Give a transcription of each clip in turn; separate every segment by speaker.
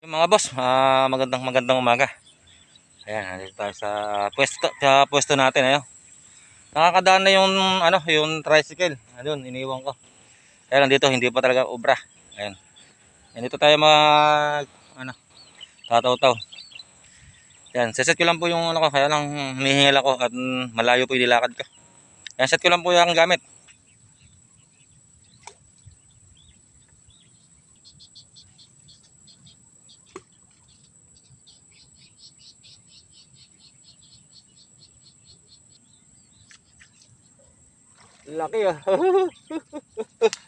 Speaker 1: Yung mga boss, magandang magandang umaga. Ayan, nandito tayo sa pwesto natin, ayo. Nakakadaan na yung yung tricycle. Ayun, iniwan ko. Kaya nandito hindi pa talaga obra. Ayan. Nandito tayo ano, tataw-taw. Ayan, set ko lang po yung ko, kaya lang hinihingal ako at malayo po yung nilakad ko. Ayan, set ko lang po yung gamit. Laki ah.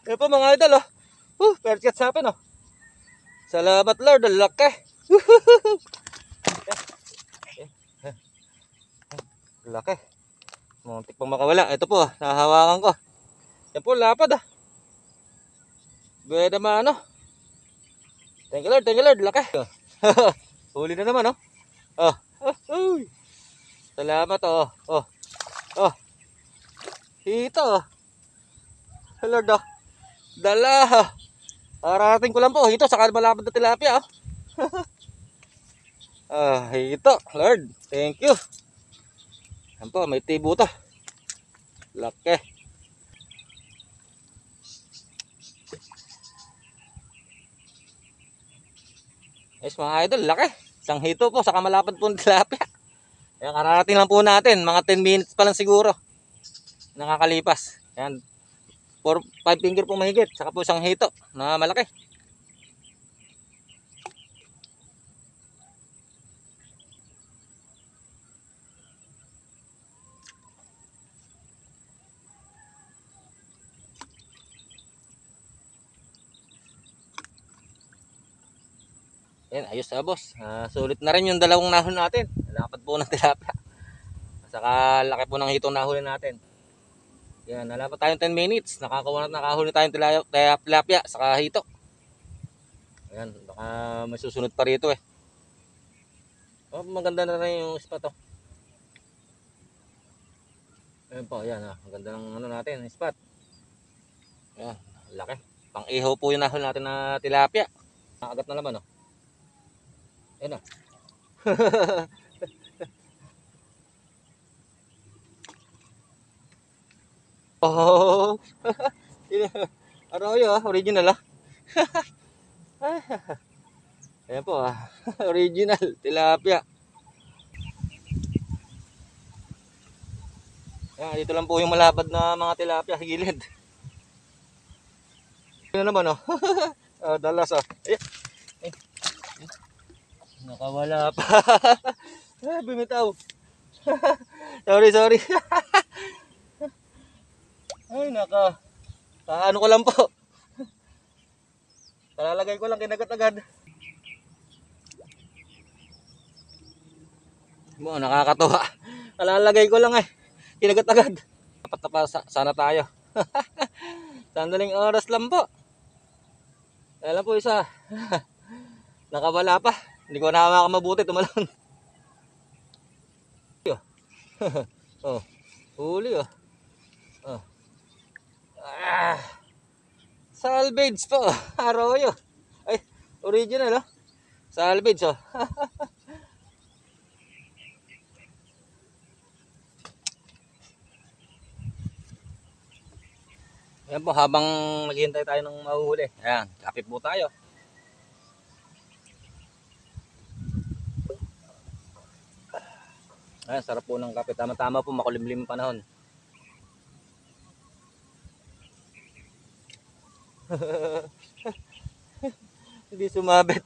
Speaker 1: Ayan po mga idol oh. Perchat sa akin oh. Salamat Lord, ang laki. Laki. Muntik pang makawala. Ito po, nahahawakan ko. Yan po, lapad ah. Beda naman ano. Thank you Lord, laki. Huli na naman oh. Oh, uy. Salamat oh. Oh, oh. Ito oh. Lord oh. Dala. Arating ko lang po. Ito, saka malapad na tilapia oh. Ito, Lord. Thank you. Yan po, may tibo to. Laki. Yes mga idol, laki. Isang hito po, saka malapad po ng tilapia. Kaya kararating lang po natin, mga 10 minutes pa lang siguro. Nakakalipas. Yan, 5 finger po mahigit, saka po isang hito na malaki. Yan, ayos na boss. Sulit na rin yung dalawang nahon natin. Lapad po ng tilapia. Saka laki po ng hitong nahuli natin. Yan, nalapat tayong 10 minutes. Nakahuli tayong tilapia saka hito. Ayan, baka may susunod pa rito eh. Oh, maganda na rin yung spot oh. Ayan po, ayan ah. Maganda ng natin, spot. Ayan, laki. Pang-ihaw po yung nahuli natin na tilapia. Nakagat na naman oh. Ayan ah. Oh. Arroyo ah, original ah. Ayan po ah. Original tilapia. Ayan, dito lang po yung malapad na mga tilapia sa gilid. Ayan naman oh. Dalas oh. Ayan. Ay, nakawala pa. Bimitaw. Sorry. Ay naka. Ano ko lang po. Talalagay ko lang kinagat agad. Mo nakakatuwa. Talalagay ko lang eh. Kinagat agad. Dapat na pa sana tayo. Sandaling oras lang po. Alam po isa. Nakawala pa. Hindi ko na mabuti tumalon. Oh. Huli oh. Oh. Salvage po. Arroyo. Ay, original oh. Salvage oh. Ayan po, habang naghihintay tayo ng mahuhuli. Ayan, kapit po tayo. Ayan, sarap po ng kape. Tama-tama po, makulimlim panahon. Hindi sumabit.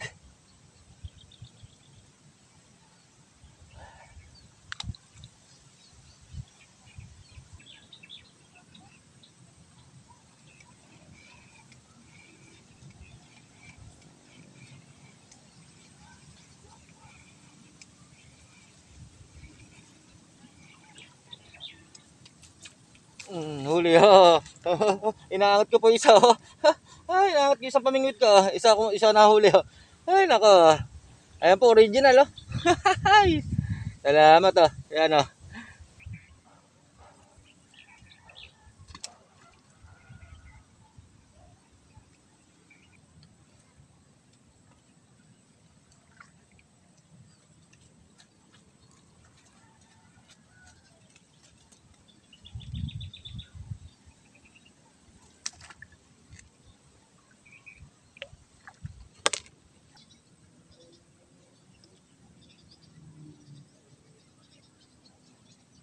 Speaker 1: Huli oh. Inaangat ko po isa oh. Ay, inaangat ko isang pamingwit ko. Isa nahuli oh. Ay, nako. Ayan po, original oh. Salamat oh. Ayan oh.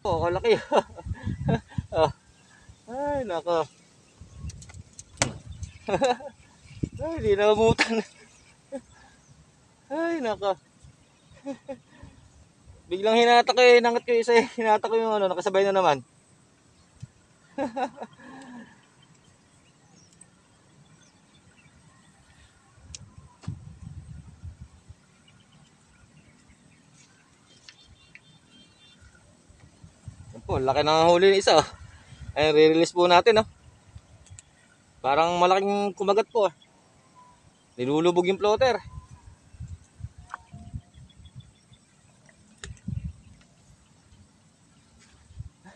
Speaker 1: Oh, kalaki. Oh. Ay, nako. Ay, di na mabutan. Ay, nako. Biglang hinatak ko eh. Nangat ko isa eh. Hinatak ko yung ano, nakasabay na naman. Yan po, laki ng huli ng isa oh. Ay, re-release po natin oh. Parang malaking kumagat po ah. Nilulubog yung floater.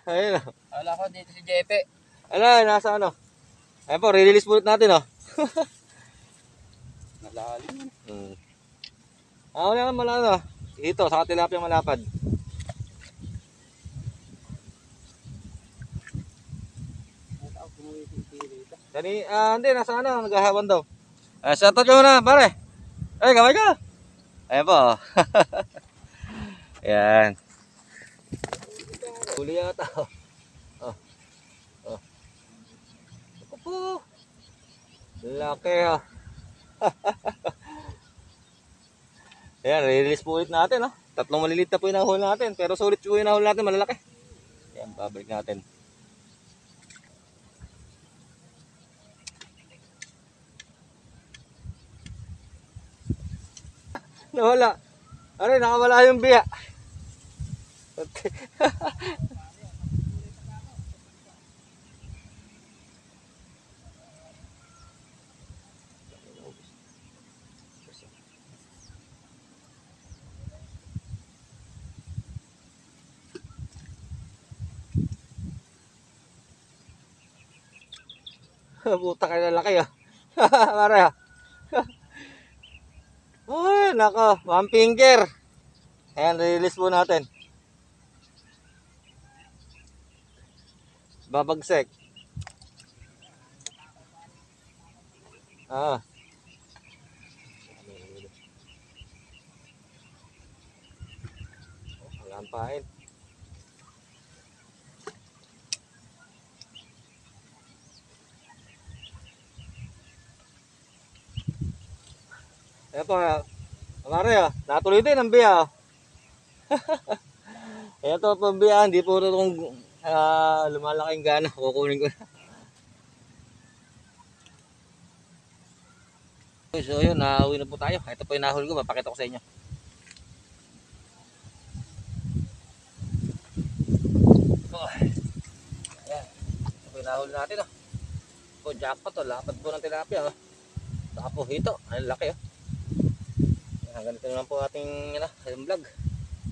Speaker 1: Ayun oh.
Speaker 2: Wala ko dito si Jepe.
Speaker 1: Ala, nasa ano. Ayun po, re-release po natin oh.
Speaker 2: Nalalim yan.
Speaker 1: Wala naman ano. Ito, sa tilapia malapad. Hindi, nasa ano, naghahawan daw. Shoutout ka muna, pare. Ay, kamay ka. Ayan po. Oh. Ayan. Huli yata. Oh. Oh. Ito po. Laki oh. Ayan, release po ulit natin. Oh. Tatlong malilit na po yung nahuli natin. Pero sulit po yung nahuli natin, malalaki. Ayan, babalik natin. Nawala. Aray, nakawala yung biya. Puta ka na laki ah. Pare ah. Ay, nako, one finger. Ayan, release po natin. Babagsek. Ah. Lampain. Ayan po, pare ah. Natuloy din ang biya. Ayan to po biya, hindi po ito kung lumalaking gana. Kukunin ko na. So yun, nauwi na po tayo. Ito po yung nahuli ko, mapakita ko sa inyo. Oh. Ayan, ito po yung nahuli natin. Oh. Po, jackpot to, lapad po ng tilapia. Oh. Saka po hito, ang laki. Oh. Ayan, ganito naman po ating vlog.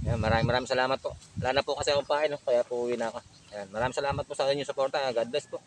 Speaker 1: Ayan, maraming salamat po. Wala na po kasi akong pain, oh, kaya po uwi na ako. Ayan, maraming salamat po sa inyong suporta. God bless po.